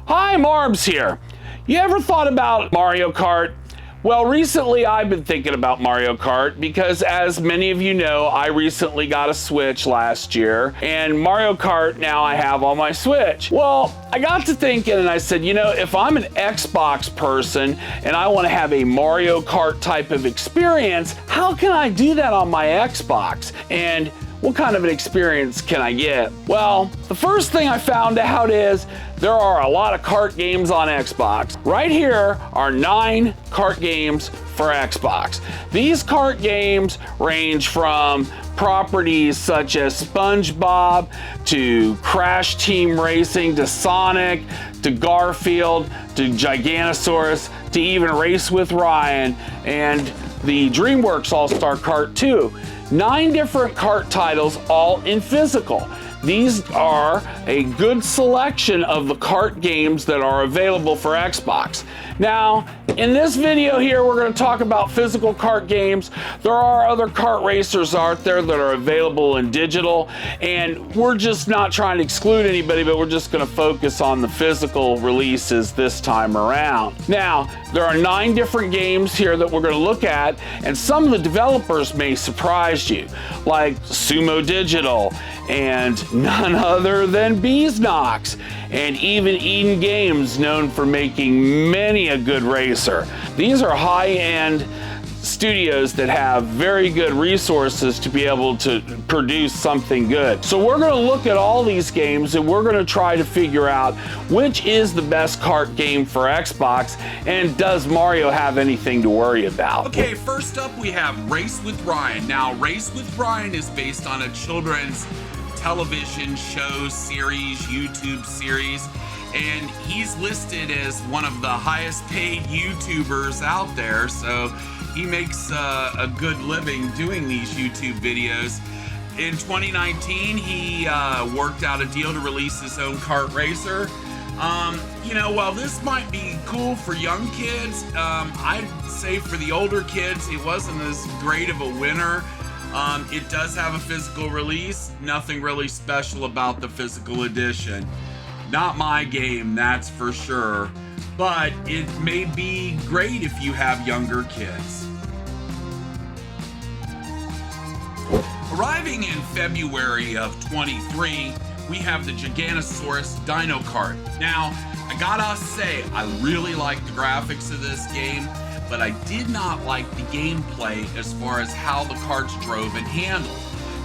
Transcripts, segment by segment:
Hi, Marlbs here. You ever thought about Mario Kart? Well, recently I've been thinking about Mario Kart because, as many of you know, I recently got a Switch last year, and Mario Kart now I have on my Switch. Well, I got to thinking and I said, you know, if I'm an Xbox person and I want to have a Mario Kart type of experience, how can I do that on my Xbox? And what kind of an experience can I get? Well, the first thing I found out is there are a lot of kart games on Xbox. Right here are 9 kart games for Xbox. These kart games range from properties such as SpongeBob to Crash Team Racing to Sonic to Garfield to Gigantosaurus to even Race with Ryan and the DreamWorks All-Star-Kart 2. 9 different kart titles, all in physical. These are a good selection of the kart games that are available for Xbox. Now, in this video here, we're going to talk about physical kart games. There are other kart racers out there that are available in digital, and we're just not trying to exclude anybody, but we're just going to focus on the physical releases this time around. Now, there are 9 different games here that we're going to look at, and some of the developers may surprise you, like Sumo Digital, and none other than Beesnox, and even Eden Games, known for making many a good racer. These are high-end studios that have very good resources to be able to produce something good. So we're going to look at all these games and we're going to try to figure out which is the best kart game for Xbox, and does Mario have anything to worry about. Okay, first up we have Race with Ryan. Now, Race with Ryan is based on a children's television show series, YouTube series, and he's listed as one of the highest paid YouTubers out there, so he makes a good living doing these YouTube videos. In 2019, he worked out a deal to release his own kart racer. You know, while this might be cool for young kids, I'd say for the older kids, it wasn't as great of a winner. It does have a physical release, nothing really special about the physical edition. Not my game, that's for sure, but it may be great if you have younger kids. Arriving in February of 23, we have the GigantosaurusDinoKart. Now, I gotta say, I really like the graphics of this game, but I did not like the gameplay as far as how the karts drove and handled.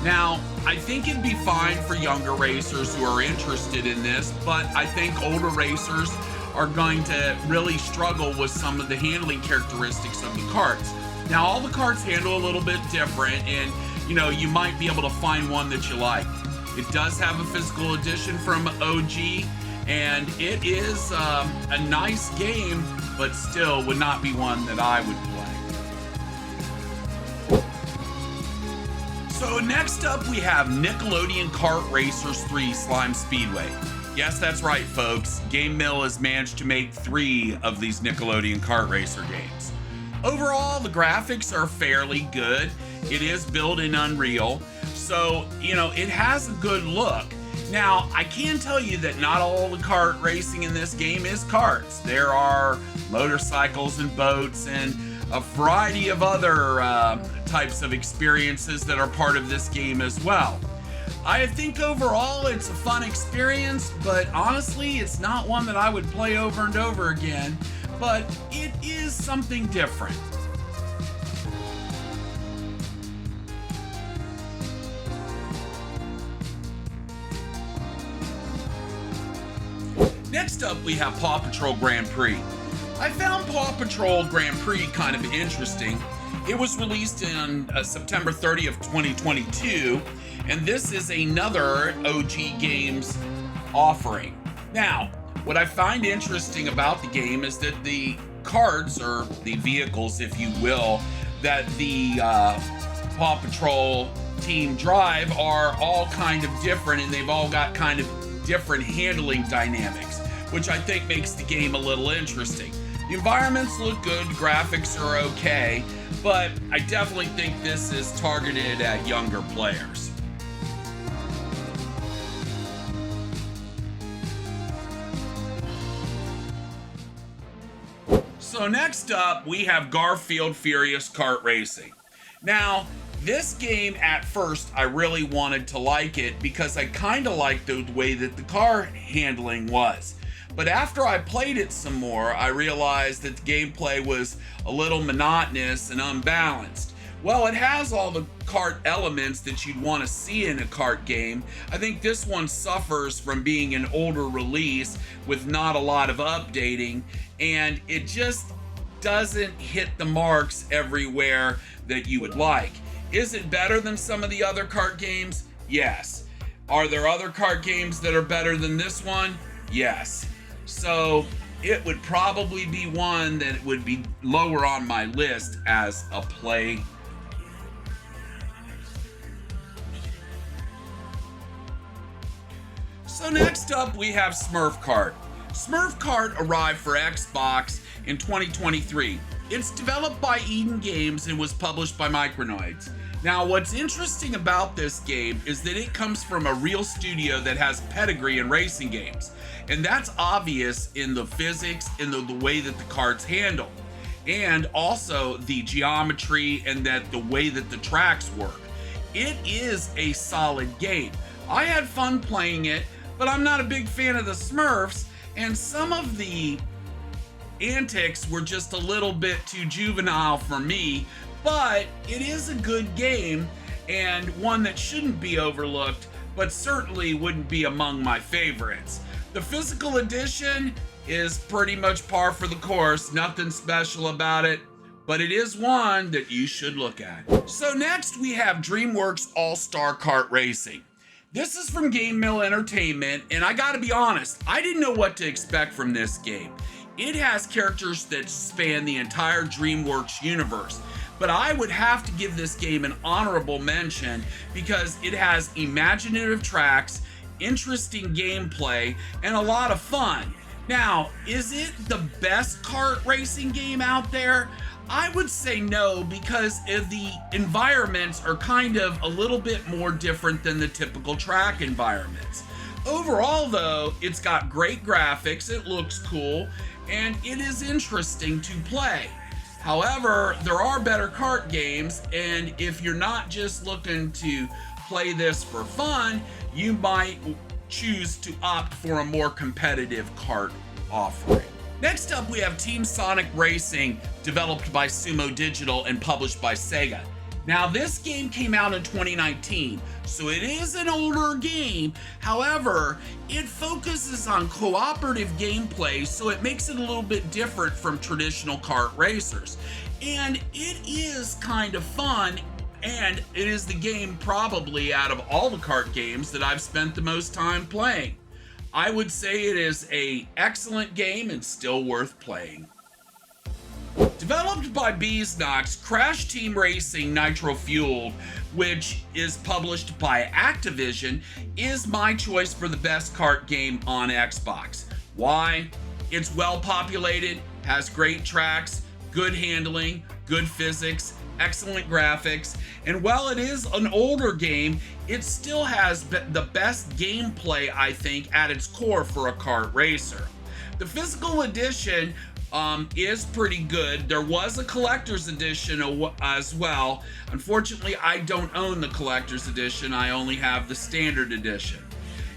Now, I think it'd be fine for younger racers who are interested in this, but I think older racers are going to really struggle with some of the handling characteristics of the karts. Now, all the karts handle a little bit different, and you know, you might be able to find one that you like. It does have a physical edition from OG, and it is a nice game, but still would not be one that I would play. So next up we have Nickelodeon Kart Racers 3 Slime Speedway. Yes, that's right, folks. Game Mill has managed to make 3 of these Nickelodeon Kart Racer games. Overall, the graphics are fairly good. It is built in Unreal, so, you know, it has a good look. Now, I can tell you that not all the kart racing in this game is karts. There are motorcycles and boats and a variety of other types of experiences that are part of this game as well. I think overall it's a fun experience, but honestly, it's not one that I would play over and over again, but it is something different. Next up, we have Paw Patrol Grand Prix. I found Paw Patrol Grand Prix kind of interesting. It was released on September 30th, 2022, and this is another OG Games offering. Now, what I find interesting about the game is that the karts, or the vehicles, if you will, that the Paw Patrol team drive are all kind of different, and they've all got kind of different handling dynamics, which I think makes the game a little interesting. The environments look good, graphics are okay, but I definitely think this is targeted at younger players. So next up, we have Garfield Furious Kart Racing. Now, this game at first, I really wanted to like it because I kind of liked the way that the car handling was. But after I played it some more, I realized that the gameplay was a little monotonous and unbalanced. Well, it has all the kart elements that you'd want to see in a kart game. I think this one suffers from being an older release with not a lot of updating, and it just doesn't hit the marks everywhere that you would like. Is it better than some of the other kart games? Yes. Are there other kart games that are better than this one? Yes. So it would probably be one that would be lower on my list as a play. So next up we have Smurf Kart. Smurf Kart arrived for Xbox in 2023. It's developed by Eden Games and was published by Micronoids. Now, what's interesting about this game is that it comes from a real studio that has pedigree in racing games. And that's obvious in the physics and the way that the karts handle. And also the geometry and that the way that the tracks work. It is a solid game. I had fun playing it, but I'm not a big fan of the Smurfs, and some of the antics were just a little bit too juvenile for me, but it is a good game and one that shouldn't be overlooked, but certainly wouldn't be among my favorites. The physical edition is pretty much par for the course, nothing special about it, but it is one that you should look at. So next we have DreamworksAllStarkartracing. This is from Game Mill Entertainment, and I gotta be honest, I didn't know what to expect from this game. It has characters that span the entire DreamWorks universe, but I would have to give this game an honorable mention because it has imaginative tracks, interesting gameplay, and a lot of fun. Now, is it the best kart racing game out there? I would say no, because the environments are kind of a little bit more different than the typical track environments. Overall though, it's got great graphics, it looks cool, and it is interesting to play. However, there are better kart games, and if you're not just looking to play this for fun, you might choose to opt for a more competitive kart offering. Next up, we have Team Sonic Racing, developed by Sumo Digital and published by Sega. Now, this game came out in 2019, so it is an older game. However, it focuses on cooperative gameplay, so it makes it a little bit different from traditional kart racers. And it is kind of fun, and it is the game probably out of all the kart games that I've spent the most time playing. I would say it is an excellent game and still worth playing. Developed by Beesnox, crashteamracingnitrofuled, which is published by Activision, is my choice for the best kart game on Xbox. Why? It's well populated, has great tracks, good handling, good physics, excellent graphics, and while it is an older game, it still has the best gameplay, I think, at its core for a kart racer. The physical edition is pretty good. There was a collector's edition as well. Unfortunately, I don't own the collector's edition. I only have the standard edition.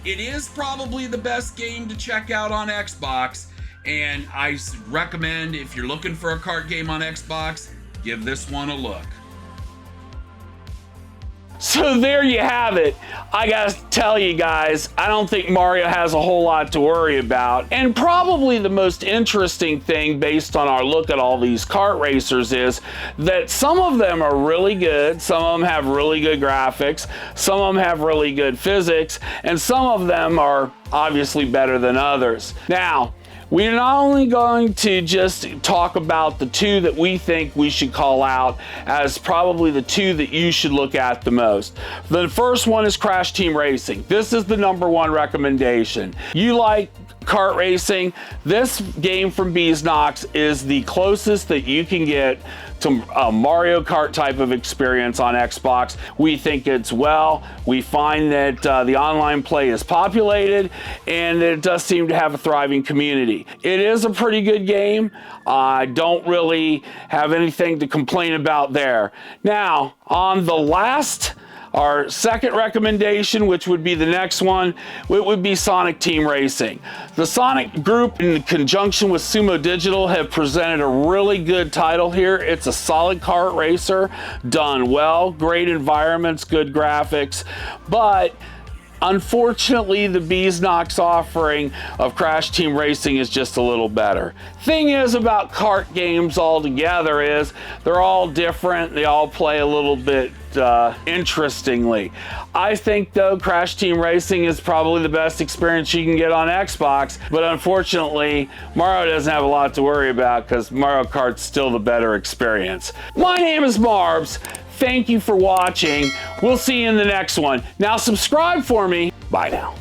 It is probably the best game to check out on Xbox, and I recommend, if you're looking for a kart game on Xbox, give this one a look. So there you have it. I gotta tell you guys, I don't think Mario has a whole lot to worry about. And probably the most interesting thing based on our look at all these kart racers is that some of them are really good, some of them have really good graphics, some of them have really good physics, and some of them are obviously better than others. Now, we're not only going to just talk about the two that we think we should call out as probably the two that you should look at the most. The first one is Crash Team Racing. This is the #1 recommendation. You like kart racing, this game from Beesnox is the closest that you can get to a Mario Kart type of experience on Xbox. We think it's we find that the online play is populated, and it does seem to have a thriving community. It is a pretty good game. I don't really have anything to complain about there. Now, on the last, our second recommendation, which would be the next one, it would be sonicteam Racing. The Sonic Group, in conjunction with Sumo Digital, have presented a really good title here. It's a solid kart racer, done well, great environments, good graphics, but unfortunately, the Beesnox offering of Crash Team Racing is just a little better. Thing is about kart games altogether is they're all different. They all play a little bit interestingly. I think though Crash Team Racing is probably the best experience you can get on Xbox, but unfortunately Mario doesn't have a lot to worry about because Mario Kart's still the better experience. My name is Marlbs. Thank you for watching. We'll see you in the next one. Now subscribe for me. Bye now.